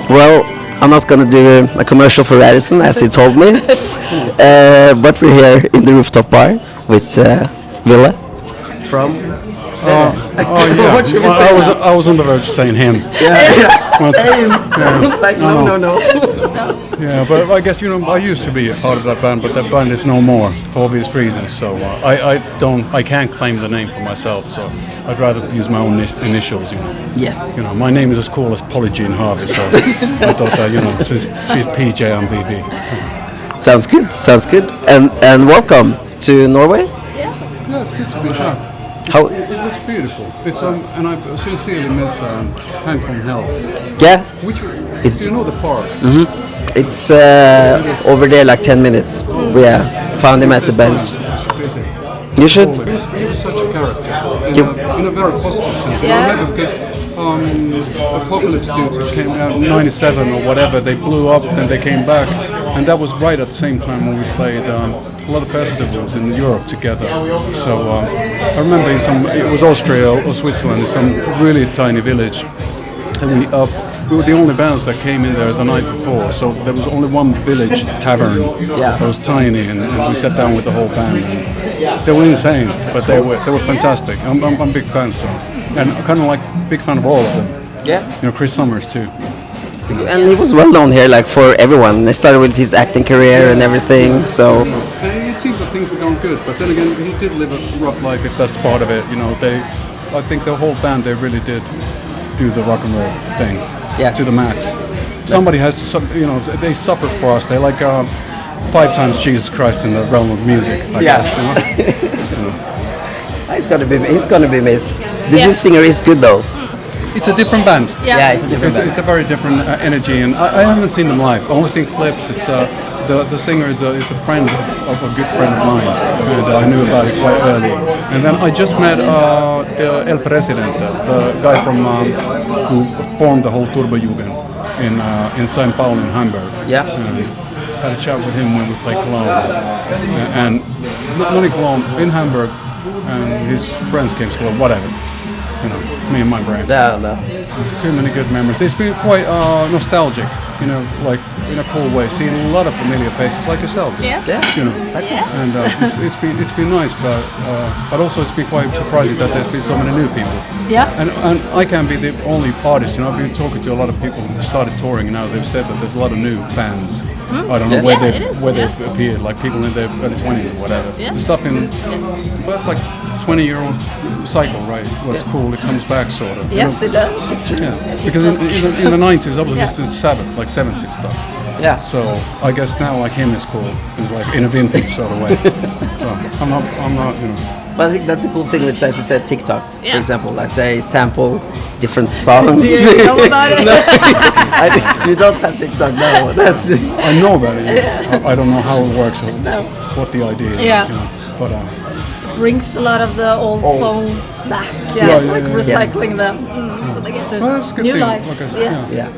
Well, I'm not gonna do a commercial for Radisson as he told me, but we're here in the rooftop bar with Ville from. Yeah. What should we Well, say I was on the verge of saying him. Yeah, same. Sounds like no. Yeah, but I guess I used to be a part of that band, but that band is no more for obvious reasons. So I can't claim the name for myself. So I'd rather use my own initials. Yes. My name is as cool as Polly Jean Harvey. So I thought that she's PJ, I'm VV. Sounds good. And welcome to Norway. Yeah, it's good to be back. How? It looks beautiful. It's and I sincerely miss Hank from Hell. Yeah. Which It's- you know the park. It's over there, like 10 minutes. We found him at the bench. You should. He was such a character in a very positive sense. Yeah. I remember because Apocalypse Dudes came out in '97 or whatever. They blew up, then they came back, and that was right at the same time when we played a lot of festivals in Europe together. So I remember it was Austria or Switzerland, in some really tiny village, and we were the only bands that came in there the night before. So there was only one village tavern that was tiny, and we sat down with the whole band. And they were insane, but they were fantastic. I'm a big fan, and kind of like big fan of all of them. Yeah. Chris Summers too. And he was well known here, like for everyone. They started with his acting career and everything. So. And it seemed that things were going good, but then again, he did live a rough life. If that's part of it, I think the whole band, they really did do the rock and roll thing to the max. Somebody has to, they suffered for us. They like 5 times Jesus Christ in the realm of music. I guess, He's gonna be missed. The new singer is good though. It's a different band. Yeah, it's a different band. It's a very different energy, and I haven't seen them live. I've only seen clips. It's the singer is a friend of a good friend of mine, and I knew about it quite early. And then I just met the El Presidente, the guy from who formed the whole Turbonegro in St. Paul in Hamburg. Yeah. Had a chat with him when we played Cologne, and not in Cologne, in Hamburg, and his friends came to Cologne, whatever. Me and my brain. No. Too many good memories. It's been quite nostalgic, like in a cool way. Seeing a lot of familiar faces like yourself. Yeah. And it's been nice, but also it's been quite surprising that there's been so many new people. Yeah. And I can't be the only artist. I've been talking to a lot of people who've started touring now. They've said that there's a lot of new fans. I don't know where they've appeared, like people in their early 20s or whatever. Yeah. The stuff that's like 20-year-old cycle, right? What's cool, it comes back sort of. Yes, it does. Yeah, because in the 90s I was listening to Sabbath, like 70s stuff. Yeah. So I guess now like him is cool. It's like in a vintage sort of way. So I'm not. But I think that's the cool thing with, as you said, TikTok, Yeah. for example. Like they sample different songs. Do you know about it? You don't have TikTok, no. That's. I know about it. I don't know how it works or what the idea is. Yeah. But Brings a lot of the old songs back. Yeah, Like recycling them, so they get the well, that's a good new thing. life. Like I said, Yes. Yeah.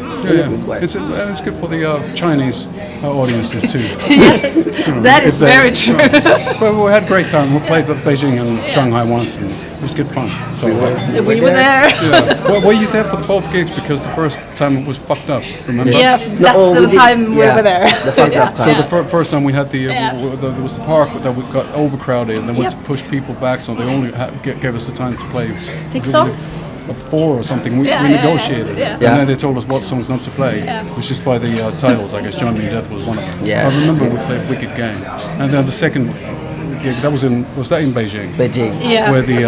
It's good for the Chinese audiences too. Yes, that is very true. Well, we had a great time. We played with Beijing and Shanghai once, and it was good fun. So We were there. yeah. Well, were you there for both gigs? Because the first time it was fucked up. Remember? Yeah, that's the time we were there. The fucked up So time. the first time we had there was the park that we got overcrowded, and they went to push people back, so they only gave us the time to play 6 songs. 4 or something. We negotiated, and then they told us what songs not to play. It was just by the titles, I guess. Johnny Death was one of them. Yeah. I remember we played Wicked Game, and then the second gig was that in Beijing? Beijing. Yeah. Where the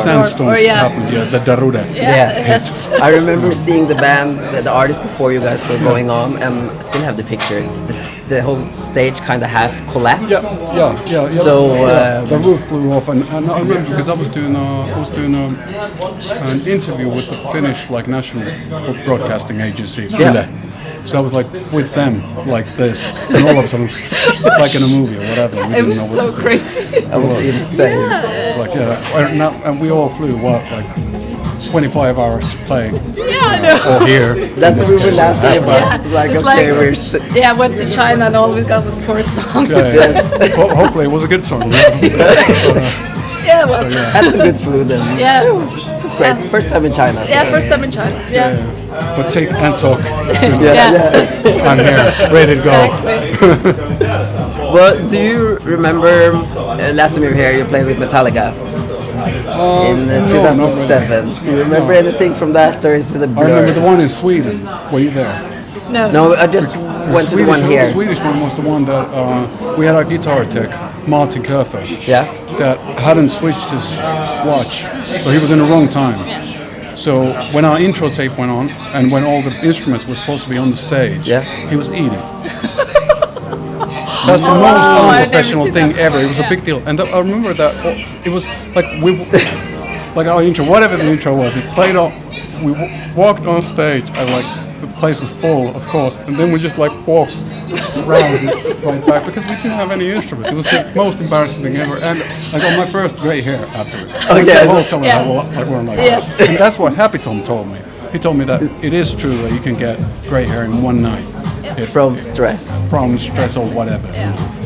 sandstorms happened, the darude. Yes. I remember seeing the band, the artists before you guys were going on, and still have the picture. The whole stage kind of half collapsed. Yeah. So the roof flew off, and I remember because I was doing an interview with the Finnish national broadcasting agency. Yle. So I was like with them like this, and all of a sudden, like in a movie or whatever. We It was didn't know what so to do. crazy. that was insane. And we all flew 25 hours playing. Yeah, I know. Or here. That's what we were laughing about. Yeah. It's like, It's okay, like- we're Yeah, I went to China and all we got was 4 songs. Yeah. Hopefully it was a good song. Yeah, well, Had some good food and yeah. it's great. First time in China. So. Yeah, first time in China. Yeah. But take and talk. Yeah. I'm here, ready to go. Exactly. Well, do you remember last time you were here? You played with Metallica in No, not 2007. really. Do you remember No. anything from that, or is it a blur? I remember the one in Sweden. Were you there? No. No, I just went to the one here. The Swedish one was the one that we had our guitar tech, Martin Danny, Yeah. that hadn't switched his watch, so he was in the wrong time. So when our intro tape went on, and when all the instruments were supposed to be on the stage, Yeah. he was eating. That's the most I've never unprofessional seen thing that. ever. It was a big deal, and I remember that it was like like our intro, whatever the intro was. It played on. We walked on stage, and like the place was full, of course, and then we just like walked around and right back because we didn't have any instruments. It was the most embarrassing thing ever, and I got my first grey hair afterwards. Okay. The whole time Yeah. I wore like Yes. that. And that's what Happy Tom told me. He told me that it is true that you can get grey hair in one night. From stress. From stress or whatever.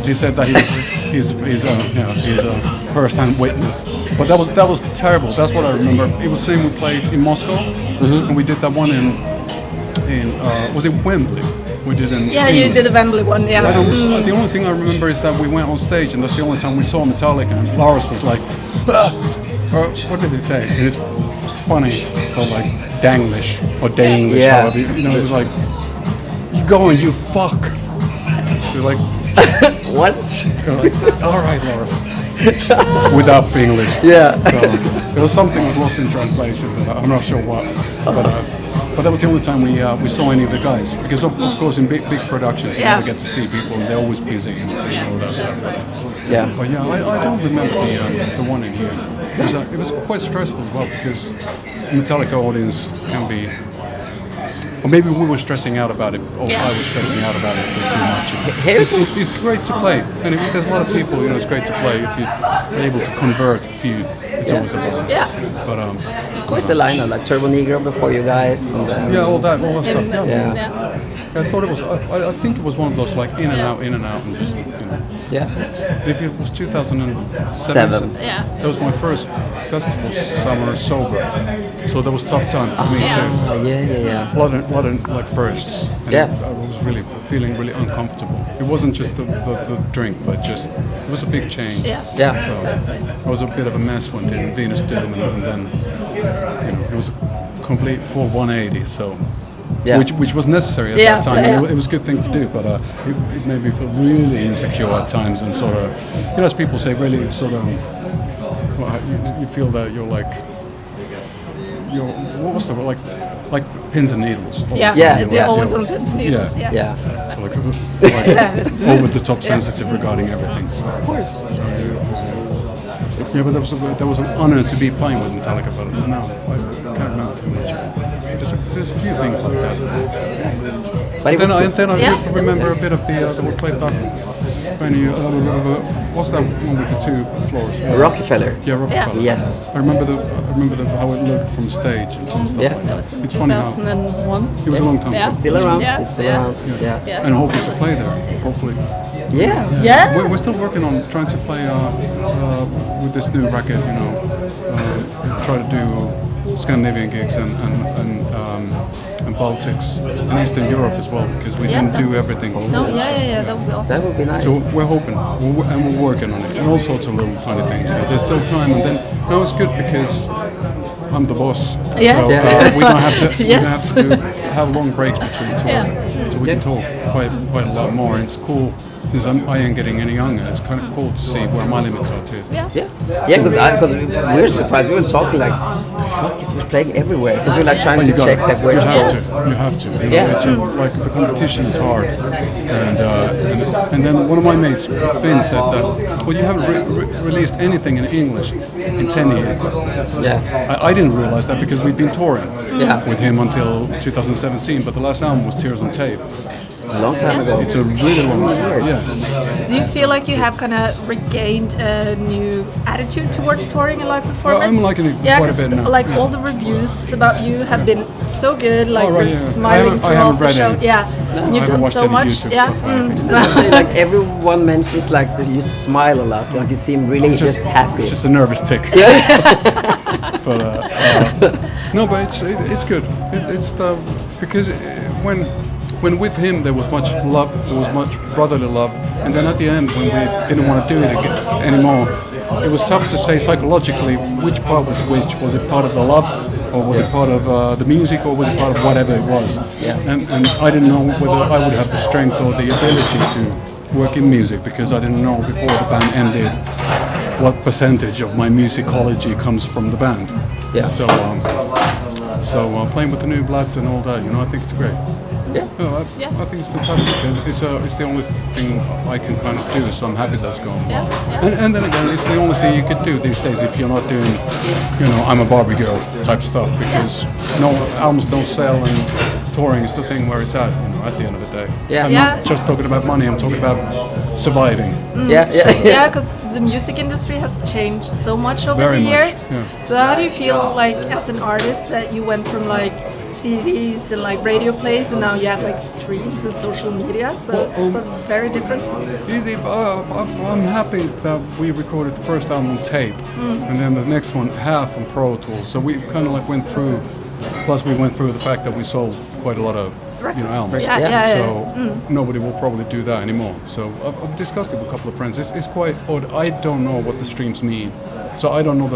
He said that he's a first-hand witness. But that was terrible. That's what I remember. It was the same we played in Moscow, and we did that one in was it Wembley? We did in Yeah, you England. did the Wembley one. Yeah. The only thing I remember is that we went on stage, and that's the only time we saw Metallica. And Lars was like, "Ah!" Or what did he say? It's funny, so like Danglish or Danglish. Yeah. However, you know, it was like, "You go and you fuck." He was like, What? all right, Lars. Without English. Yeah. So there was something was lost in translation, but I'm not sure what. But that was the only time we saw any of the guys, because of course in big productions you Yeah. never get to see people, and they're always busy and all that stuff. Yeah. But yeah, I don't remember the one in here. It was quite stressful as well, because the Metallica audience can be. Or maybe we were stressing out about it, or I was stressing out about it a bit too much. It's great to play, and there's a lot of people. You know, it's great to play if you're able to convert a few. It's always a bonus. Yeah. But It's quite the lineup, like Turbonegro before you guys. And then, yeah, all that stuff. Yeah. Yeah. I thought it was. I think it was one of those like in and out, and just Yeah. If it was 2007, Seven. Yeah. that was my first festival summer sober, so that was tough time for me too. Yeah. A lot of like firsts. And Yeah. I was really feeling really uncomfortable. It wasn't just the drink, but just it was a big change. Yeah. Yeah. So I was a bit of a mess when Venus did it, and then it was a complete full 180. So. Yeah. Which was necessary at Yeah, that time. yeah. It was a good thing to do, but it made me feel really insecure at times, and sort of, as people say, really sort of, well, you feel that you're like, what was the word? Like pins and needles. all the Yeah. time. Yeah. You're They're like, always you on know, pins and needles. Yeah. Yeah. Yeah. So like over the top sensitive regarding everything. So, Of course. yeah, but that was an honor to be playing with Metallica, but no, I can't remember too much. There's a few things like that. But it was good. Then I Yeah. remember a bit of the we played that venue. What's that one with the two floors? Rockefeller. Yeah, Rockefeller. Yes. I remember how it looked from stage and stuff Yeah. like That that. was in It's funny how 2001. it was a long time Yeah. ago. Still around. Yeah. It's still Yeah. around. Yeah. Yeah. And hoping to play there, hopefully. Yeah. Yeah. We're still working on trying to play with this new racket, try to do Scandinavian gigs and Baltics and Eastern Europe as well, because we didn't do everything before. No, yeah, that would be awesome. That would be nice. So we're hoping, and we're working on it, and all sorts of little tiny things. There's still time, and then it's good because I'm the boss. Yes. So Yeah. we don't have to. We Yes. don't have to have long breaks between tours, Yeah. so we can talk quite a lot more. And it's cool since I ain't getting any younger. It's kind of cool to see where my limits are too. Yeah. Yeah, because we were surprised. We were talking like, the fuck is we playing everywhere? Because we're like trying Well, to you check like where you to have go. to. You have to. Yeah. It's like the competition is hard, and then one of my mates, Finn, said that you haven't released anything in English in 10 years. Yeah. I didn't realize that because we'd been touring Yeah. with him until 2017, but the last album was Tears on Tape. It's a long time ago. It's a really long time. Yeah. Do you feel like you have kind of regained a new attitude towards touring and live performance? I'm liking it quite a bit now. Like all the reviews about you have been so good. Like right, you're yeah. smiling I haven't throughout the read show. any. Yeah, and you've done watched so any much. YouTube Yeah. stuff, I think. I say, like everyone mentions like that you smile a lot, like you seem really just happy. It's just a nervous tick. But no, but it's good. It's because when with him there was much love, there was much brotherly love, and then at the end when we didn't want to do it anymore, it was tough to say psychologically which part was which. Was it part of the love, or was it part of the music, or was it part of whatever it was? Yeah. And I didn't know whether I would have the strength or the ability to work in music, because I didn't know before the band ended what percentage of my musicology comes from the band. Yeah. So playing with the new bloods and all that, I think it's great. Yeah. No, I think it's fantastic. It's the only thing I can kind of do, so I'm happy that's going well. And then again, it's the only thing you could do these days if you're not doing, I'm a Barbie girl type stuff, because no albums don't sell, and touring is the thing where it's at the end of the day. Yeah. I'm not just talking about money, I'm talking about surviving. Yeah, because the music industry has changed so much over Very the much, years. yeah. So how do you feel like as an artist that you went from like CDs and like radio plays, and now you have like streams and social media? So it's very different. I'm happy that we recorded the first album on tape, and then the next one half on Pro Tools. So we kind of like went through. Plus, we went through the fact that we sold quite a lot of albums. So nobody will probably do that anymore. So I've discussed it with a couple of friends. It's quite odd. I don't know what the streams mean. So I don't know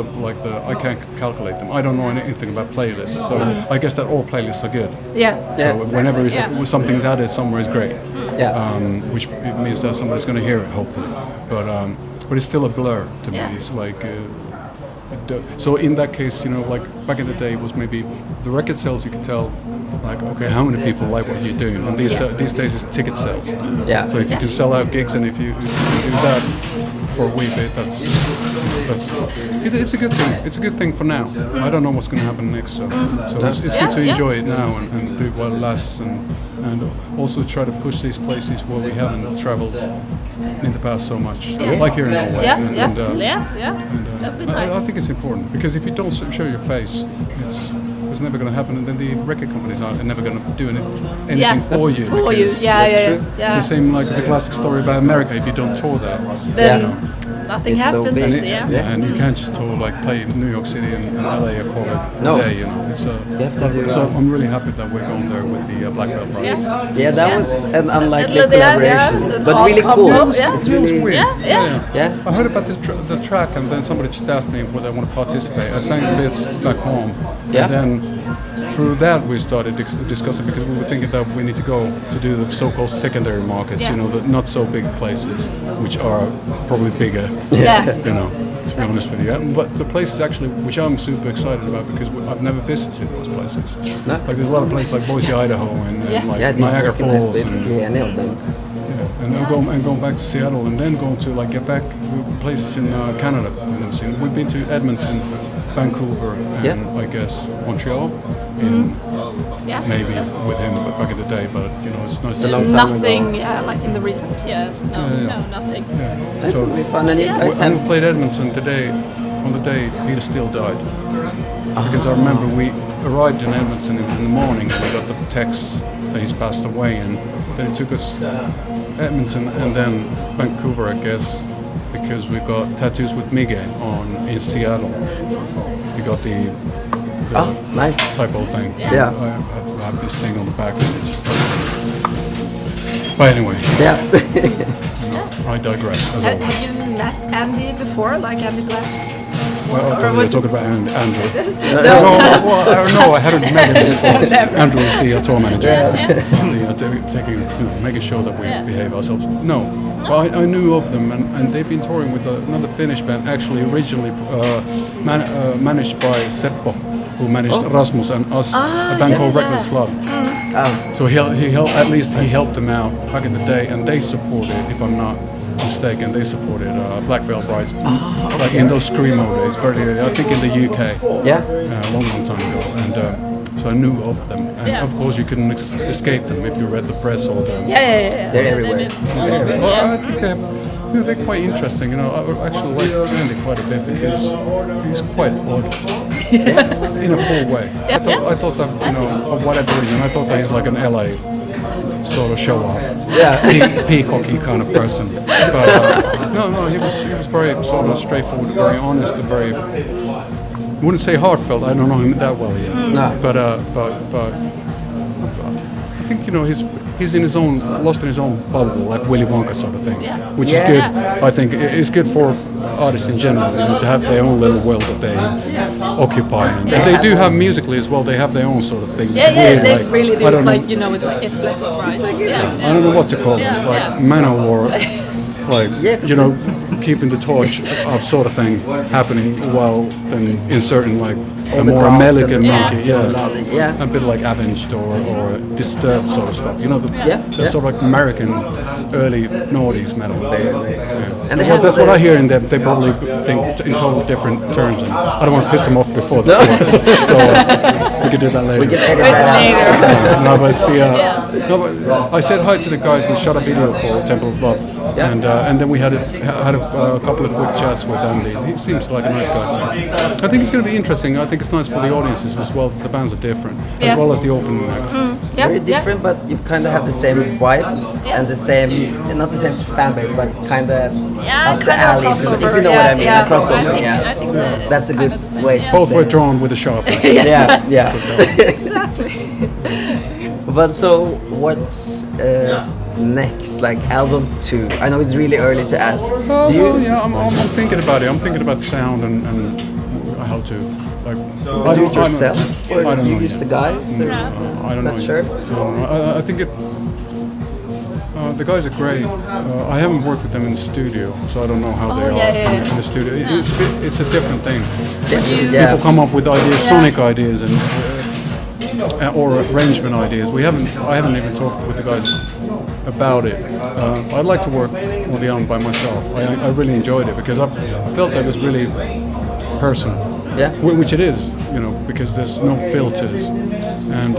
I can't calculate them. I don't know anything about playlists. So I guess that all playlists are good. So whenever something's added somewhere is great. Which it means that somebody's going to hear it, hopefully. But it's still a blur to me. It's like. So in that case, like back in the day, it was maybe the record sales. You could tell, like, okay, how many people like what you're doing, and these days it's ticket sales. Yeah. So if you can sell out gigs, and if you do that for a wee bit, it's a good thing. It's a good thing for now. I don't know what's going to happen next, so it's good to enjoy it now and do it while it lasts, and also try to push these places where we haven't traveled in the past so much, like here in Norway. That'd be nice. I think it's important, because if you don't show your face, it's never going to happen, and then the record companies are never going to do anything for you. The same like the classic story about America. If you don't tour there, then nothing It's so happens. big. and you can't just tour like play New York City and LA or call it a day. It's You have to do so I'm really happy that we're going there with the Black Veil Brides. Yeah, that was an unlikely Yeah, collaboration, but all really come cool. up, yeah. It's It was really weird. Yeah. I heard about the track, and then somebody just asked me whether I want to participate. I sang bits back home, Yeah. and then through that we started discussing, because we were thinking that we need to go to do the so-called secondary markets, the not so big places, which are probably bigger. To be honest with you. But the places actually, which I'm super excited about, because I've never visited those places. Like there's a lot of places like Boise, Idaho, and like Niagara Falls, basically any of them. and going back to Seattle, and then going to like get back places in Canada. We've been to Edmonton, Vancouver, and I guess Montreal. Maybe with him back in the day, but it's nice. It's a long time Nothing, ago. like in the recent years. No, nothing. That's gonna be fun. And you guys we have played Edmonton today. On the day Peter Steele died, because I remember we arrived in Edmonton in the morning, and we got the text that he's passed away, and then it took us Edmonton and then Vancouver, I guess, because we got Tattoos with Miguel in Seattle. We got the nice type of thing. Yeah. I have this thing on the back, and it just but anyway, I digress. As always. Have you met Andy before, like Andy Black? Well, I thought you were talking about Andrew. No. No, I hadn't met him before. Andrew is the tour manager. Making sure that we behave ourselves. No, but I knew of them, and they've been touring with another Finnish band, actually originally managed by Seppo, who managed Rasmus and us, a band called Reckless Love. So he helped them out back in the day, and they supported, if I'm not mistaken, they supported Black Veil Brides, like in those screamo days, I think in the UK, a long time ago, and so I knew of them, and of course you couldn't escape them if you read the press all the time. They're everywhere. Well, I think they're quite interesting. I actually like Andy quite a bit because he's quite odd in a cool way. I thought that for whatever reason, I thought that he's like an LA sort of show off, peacocky kind of person. But no, he was very sort of straightforward, very honest, and very. I wouldn't say heartfelt. I don't know him that well yet. No. But I think he's in his own, lost in his own bubble, like Willy Wonka sort of thing, which is good. I think it's good for artists in general, to have their own little world that they occupy. And they do have musically as well. They have their own sort of thing. They really do. It's like it's black and white. I don't know what to call it. It's like Manowar, keeping the torch of sort of thing happening while then inserting like a more American market, a bit like Avenged or Disturbed sort of stuff. The sort of like American early noughties metal. And that's what I hear in them. They probably think in total different terms. And I don't want to piss them off before the tour, so we can do that later. We can edit that out. No, but it's but I said hi to the guys. We shot a video for Temple of Love, and then we had a couple of quick chats with Andy. He seems like a nice guy. So I think it's going to be interesting. I think it's nice for the audiences as well. The bands are different, as well as the opening act. Very different, but you kind of have the same vibe and the same, not the same fan base, but kind of up the alley, if you know what I mean. A crossover, I think that's a good way to Both say were it. drawn with a sharp. Exactly. But so, what's next? Like album 2? I know it's really early to ask. I'm thinking about it. I'm thinking about sound and how to like. Do you do it yourself, or do you use the guys? I don't know. Not sure. I think it. The guys are great. I haven't worked with them in the studio, so I don't know how they are in the studio. It's a different thing. People come up with ideas, sonic ideas, and or arrangement ideas. I haven't even talked with the guys about it. I'd like to work on the album by myself. I really enjoyed it because I felt that it was really personal. Which it is, because there's no filters, and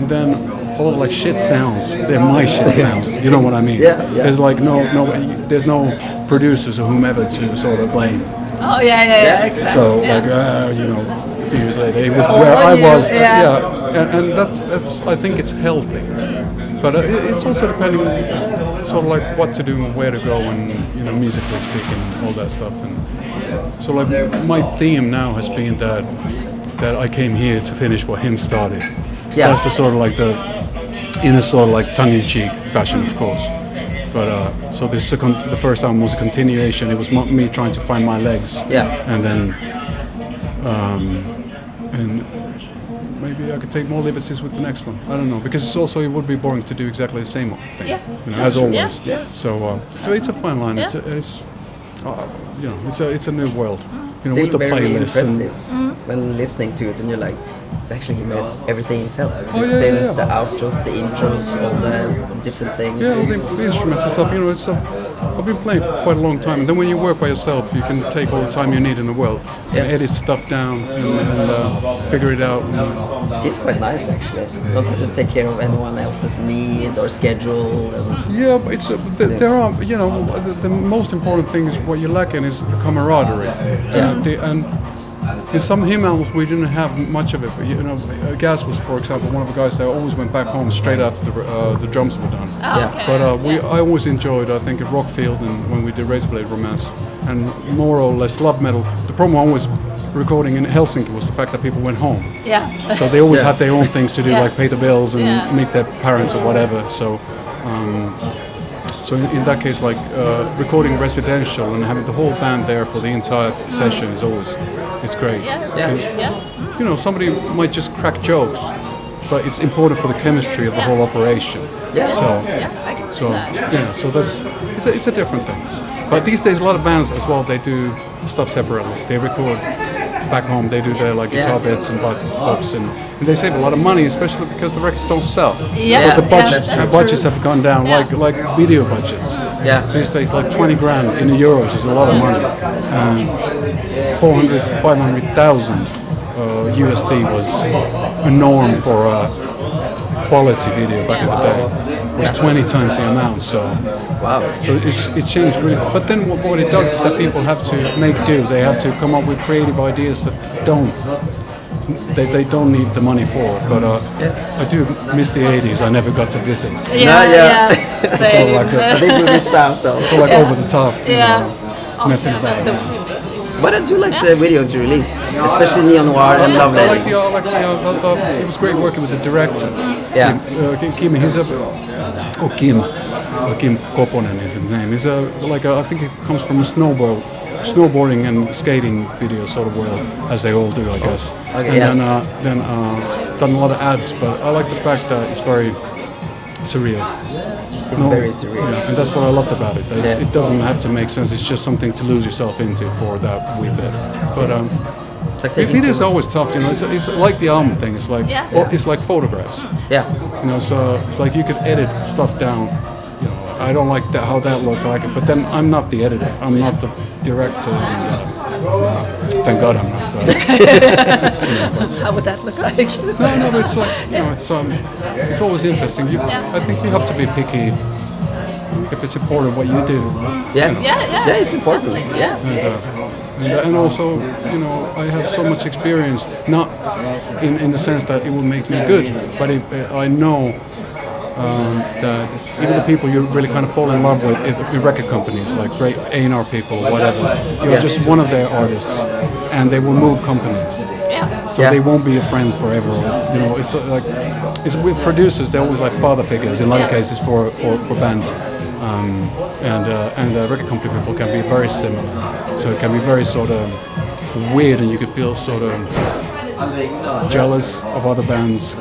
then all the like shit sounds. They're my shit sounds. You know what I mean? There's like there's no producers or whomever to sort of blame. Exactly. So a few years later, it was where I was. And that's I think it's healthy, but it's also depending on sort of like what to do and where to go, and musically speaking, all that stuff. And so like my theme now has been that I came here to finish what him started. That's the sort of like in a sort of like tongue-in-cheek fashion, of course. But so this the first album was a continuation. It was me trying to find my legs. And then and maybe I could take more liberties with the next one. I don't know, because it would be boring to do exactly the same thing. As always. So it's a fine line. It's a new world. Still with the very playlists impressive when listening to it, and you're like, it's actually he made everything himself. The synth, the outros, the intros, all the different things. Yeah, all the instruments and stuff. I've been playing for quite a long time, and then when you work by yourself, you can take all the time you need in the world, and edit stuff down and figure it out. It's quite nice actually. Don't have to take care of anyone else's need or schedule. But it's there are the most important thing is what you lack in is camaraderie. And in some hymn albums we didn't have much of it, but Gas was, for example, one of the guys that always went back home straight after the drums were done. But I always enjoyed, I think, at Rockfield and when we did Razorblade Romance and more or less love metal. The problem always recording in Helsinki was the fact that people went home. So they always had their own things to do, like pay the bills and meet their parents or whatever. So in that case, like recording residential and having the whole band there for the entire session is always, it's great. Because, somebody might just crack jokes, but it's important for the chemistry of the whole operation. I can see that. So it's a different thing. But these days, a lot of bands as well, they do stuff separately. They record back home, they do their like guitar bits and pops, and they save a lot of money, especially because the records don't sell. So the budgets have gone down, like video budgets. These days, like 20 grand in euros is a lot of money. 400, 500,000 USD was a norm for a quality video back in the day. It was 20 times the amount, so Wow. so it changed really. But then what it does is that people have to make do. They have to come up with creative ideas that they don't need the money for. But I do miss the 80s. I never got to visit. Yeah. So Same. like I think we missed out though. so like over the top. you Yeah. know, messing about. But I do like the videos you released, especially Neo Noir and Love I Lady. it was great working with the director. Yeah. Kim, he's Kim Koponen is his name. He's I think he comes from a snowboarding and skating video sort of world, as they all do, I guess. Okay, and yeah. then done a lot of ads, but I like the fact that it's very surreal. It's very surreal. Yeah, and that's what I loved about it. That Yeah. It doesn't have to make sense. It's just something to lose yourself into for that wee bit. But It's like taking videos are always tough, you know. It's like the album thing. It's like it's like photographs. Yeah. You know, so it's like you could edit stuff down. You know, I don't like that how that looks. I like it, but then I'm not the editor. I'm not the director. And, thank God I'm not. But, How would that look like? no, but it's like it's always interesting. I think you have to be picky if it's important what you do. Yeah. Yeah, It's important. definitely, yeah. And also, you know, I have so much experience, not in the sense that it will make me good, but I know that even the people you really kind of fall in love with in record companies, like great A&R people, whatever, you're just one of their artists, and they will move companies. So they won't be your friends forever. You know, it's with producers. They're always like father figures in a lot of cases for bands. And record company people can be very similar. So it can be very sort of weird, and you can feel sort of jealous of other bands.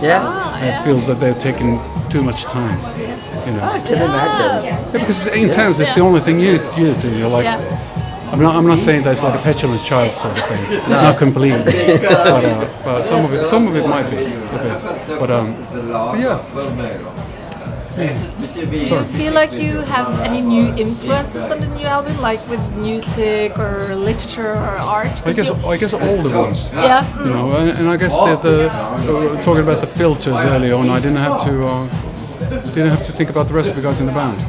Yeah. It feels that they're taking too much time. You know, I can imagine. yeah, because it's intense. It's the only thing you do. You're like. I'm not saying that it's like a petulant child sort of thing. Not completely, but some of it might be a bit. But yeah. Do you feel like you have any new influences on the new album, like with music or literature or art? I guess all the ones. Yeah. You know, and I guess talking about the filters early on, I didn't have to think about the rest of the guys in the band.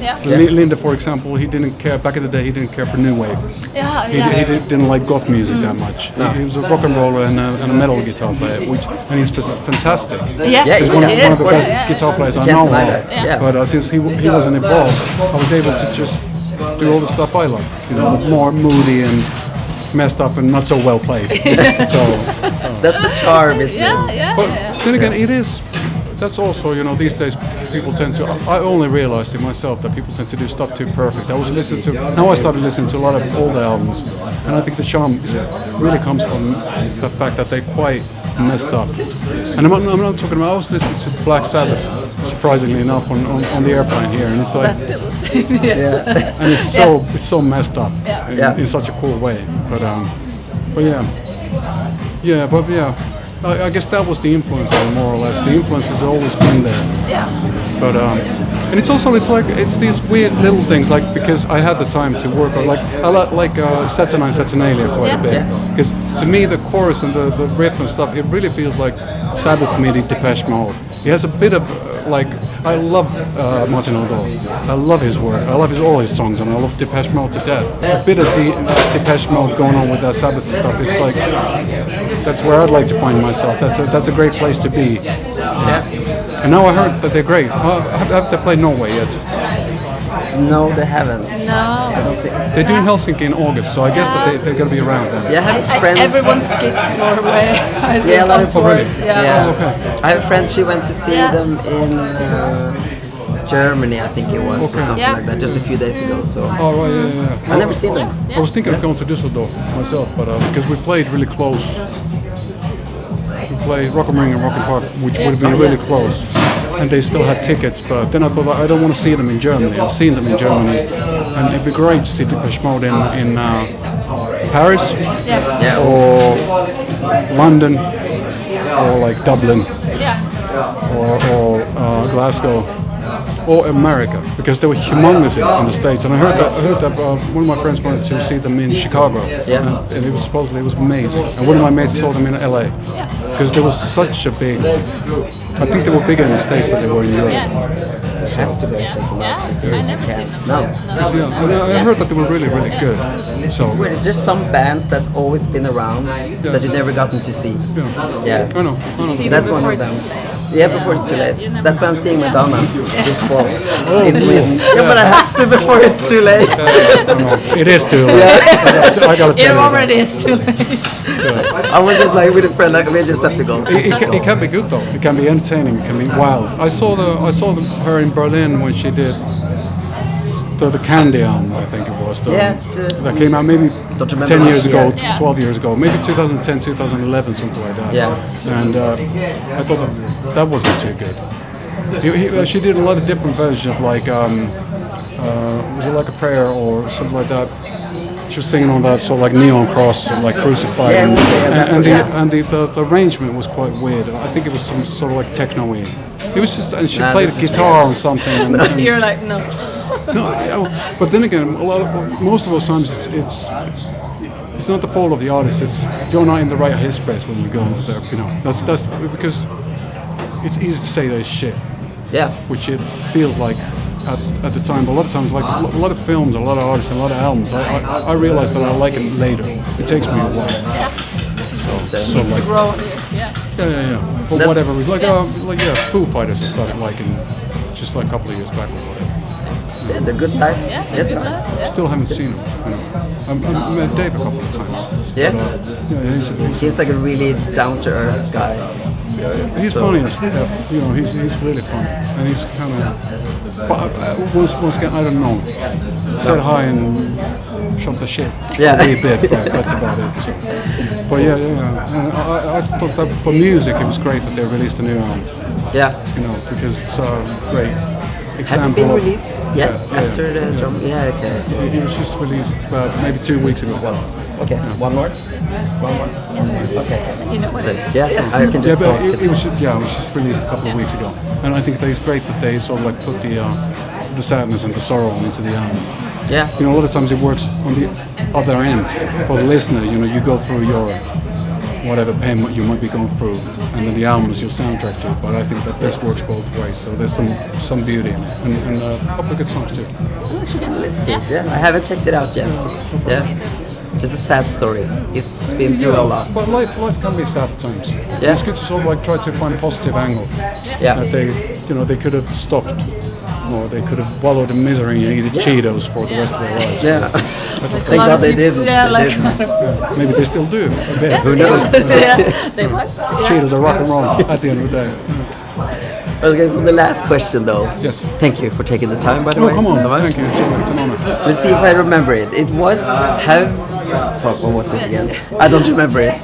Yeah. Linda, for example, he didn't care back in the day. He didn't care for new wave. Yeah. He didn't like goth music that much. He was a rock and roller and a metal guitar player, and he's fantastic. Yeah. He's one of the best guitar players I know of. Yeah. But since he wasn't involved, I was able to just do all the stuff I like. You know, more moody and messed up and not so well played. So That's the charm, isn't it? but then again, it is. That's also, you know, these days people tend to. I only realized it myself that people tend to do stuff too perfect. Now I started listening to a lot of older albums, and I think the charm really comes from the fact that they're quite messed up. And I'm not talking about. I was listening to Black Sabbath, surprisingly enough, on the airplane here, and it's like, That's still the same. Yeah. and it's so messed up in such a cool way. But yeah. I guess that was the influence, more or less. The influence has always been there. Yeah. But and it's these weird little things, like, because I had the time to work on, like, I like Satanalia quite a bit, because to me the chorus and the riff and stuff, it really feels like Sabbath meeting Depeche Mode. He has a bit of I love Martin O'Donnell. I love his work. I love all his songs, and I love Depeche Mode to death. A bit of Depeche Mode going on with that Sabbath stuff. It's like that's where I'd like to find myself. That's a great place to be. Yeah. And now I heard that they're great. Have they played Norway yet? No, they haven't. No. They're doing Helsinki in August, so I guess that they're going to be around then. Yeah, I have a friend. Everyone skips Norway. I think, Yeah, a lot on of tours. really? Yeah. Oh, okay. I have a friend. She went to see them in Germany, I think it was, or Okay. something like that, just a few days ago. So Oh, right, yeah. I've never seen them. I was thinking of going to Düsseldorf myself, but because we played really close. We played Rock am Ring and Rock and Park, which would have been really close. And they still had tickets, but then I thought, I don't want to see them in Germany. I've seen them in Germany, and it'd be great to see Depeche Mode in Paris, Yeah. or London, or like Dublin, Yeah. or Glasgow. or America, because they were humongous in the States. And I heard that one of my friends wanted to see them in Chicago, and it was supposedly amazing. And one of my mates saw them in LA, because there was such a big. I think they were bigger in the States than they were in Europe. So. Have to go check them out to see if you can. No. I heard that they were really, really good. So it's weird. It's just some bands that's always been around that you never gotten to see. Yeah. I know. That's one of them. Yeah, before it's too late. That's why I'm seeing Madonna this fall in Sweden. Yeah, but I have to before it's too late. It is too late. I gotta tell It you already is too late. I was just like with a friend, like we just have to go. It can be good though. It can be entertaining. It can be wild. I saw her in Berlin when she did the Candy album, I think it was. That came out maybe 10 years ago, 12 years ago, maybe 2010, 2011, something like that. Yeah. And I thought that wasn't too good. She did a lot of different versions of like, was it like a prayer or something like that? She was singing on that sort of like neon cross, and like crucified, and the arrangement was quite weird. I think it was some sort of like techno-y. It was just, and she played a guitar on something. And You're like, no. No, but then again, most of those times it's not the fault of the artist. It's you're not in the right headspace when you go there. You know, that's because it's easy to say that shit. Yeah. Which it feels like at the time. But a lot of times, like a lot of films, a lot of artists, and a lot of albums, I realize that I like it later. It takes me a while. Yeah. So It's like, grown. Yeah. Yeah. For whatever reason, like Foo Fighters, I started liking just like a couple of years back or whatever. Yeah, they're good live. Yeah, they're good live. Yeah. Still haven't seen him. You know. I met Dave a couple of times. Yeah. But, He seems like a really down-to-earth guy. He's funny. You know, he's really funny, and he's kind of. But once again, I don't know. Said hi and shot the shit. Yeah. A wee bit, but that's about it. So. But yeah. And I thought that for music, it was great that they released a new album. Yeah. You know, because it's great. Has it been released yet after the drum? Yeah, okay. It was just released maybe 2 weeks ago. Okay, one more? Okay. You know what it is. Yeah, I can just talk. It was just released a couple of weeks ago. And I think that it's great that they sort of like put the sadness and the sorrow into the album. Yeah. You know, a lot of times it works on the other end. For the listener, you know, you go through your whatever pain you might be going through, and then the album is your soundtrack to it. But I think that this works both ways, so there's some beauty in it, and a couple of good songs too. Yeah, I haven't checked it out yet. Yeah, just a sad story. He's been through a lot. But life can be sad at times. Yeah. It's good to sort of like try to find a positive angle. Yeah. That they could have stopped, or they could have wallowed in misery and eaten Cheetos for the rest of their lives. Yeah. Thank God they didn't. Yeah, They like didn't. Maybe they still do a bit. Who knows? they must. Yeah. Cheetos are rock and roll at the end of the day. Okay, so the last question though. Yes. Thank you for taking the time, by the way. Oh, come on. So much. Thank you. It's an honor. Let's see if I remember it. It was fuck, what was it again? I don't remember it.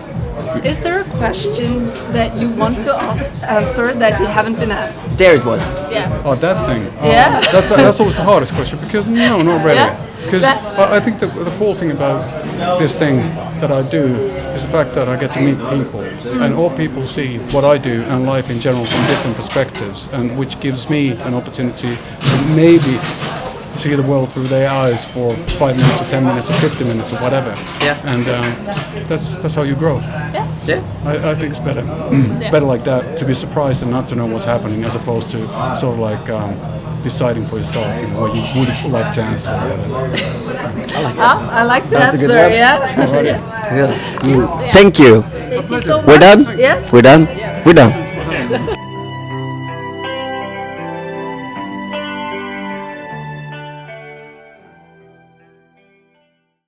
Is there a question that you want to answer that you haven't been asked? There it was. Yeah. Oh, that thing. Yeah. That's always the hardest question, because no, not really. Yeah. Because I think the cool thing about this thing that I do is the fact that I get to meet people, and all people see what I do and life in general from different perspectives, and which gives me an opportunity to maybe see the world through their eyes for 5 minutes or 10 minutes or 50 minutes or whatever. Yeah. And that's how you grow. Yeah. Yeah. I think it's better, better like that, to be surprised and not to know what's happening, as opposed to sort of like deciding for yourself, you know, what you would like to answer. I like the That's a good answer. one. Yeah. Thank you. Thank you so much. We're done? Yes. We're done? Yes. We're done.